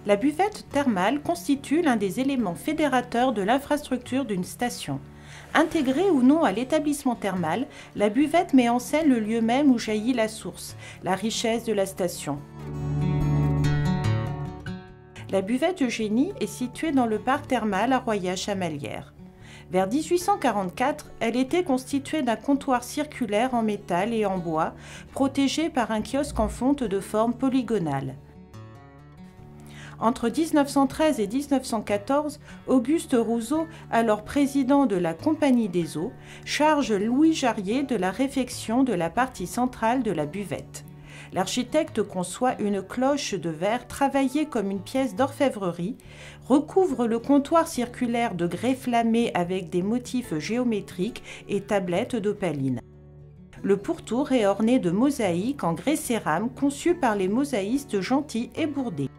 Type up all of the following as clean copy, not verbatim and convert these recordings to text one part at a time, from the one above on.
La buvette thermale constitue l'un des éléments fédérateurs de l'infrastructure d'une station. Intégrée ou non à l'établissement thermal, la buvette met en scène le lieu même où jaillit la source, la richesse de la station. La buvette Eugénie est située dans le parc thermal à Royat-Chamalières. Vers 1844, elle était constituée d'un comptoir circulaire en métal et en bois, protégé par un kiosque en fonte de forme polygonale. Entre 1913 et 1914, Auguste Rouzot, alors président de la Compagnie des eaux, charge Louis Jarrier de la réfection de la partie centrale de la buvette. L'architecte conçoit une cloche de verre travaillée comme une pièce d'orfèvrerie, recouvre le comptoir circulaire de grès flammé avec des motifs géométriques et tablettes d'opaline. Le pourtour est orné de mosaïques en grès cérame conçues par les mosaïstes Gentil et Bourdet.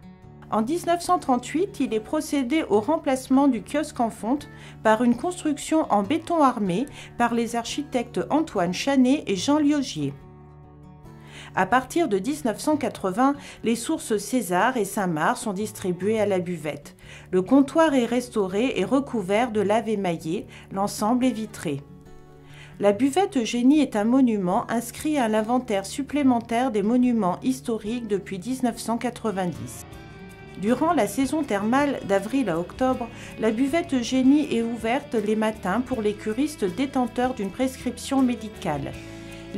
En 1938, il est procédé au remplacement du kiosque en fonte par une construction en béton armé par les architectes Antoine Chanet et Jean Liogier. À partir de 1980, les sources César et Saint-Marc sont distribuées à la buvette. Le comptoir est restauré et recouvert de lave émaillée, l'ensemble est vitré. La buvette Eugénie est un monument inscrit à l'inventaire supplémentaire des monuments historiques depuis 1990. Durant la saison thermale d'avril à octobre, la buvette Eugénie est ouverte les matins pour les curistes détenteurs d'une prescription médicale.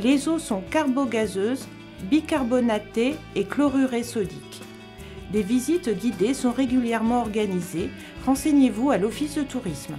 Les eaux sont carbogazeuses, bicarbonatées et chlorurées sodiques. Des visites guidées sont régulièrement organisées. Renseignez-vous à l'Office de tourisme.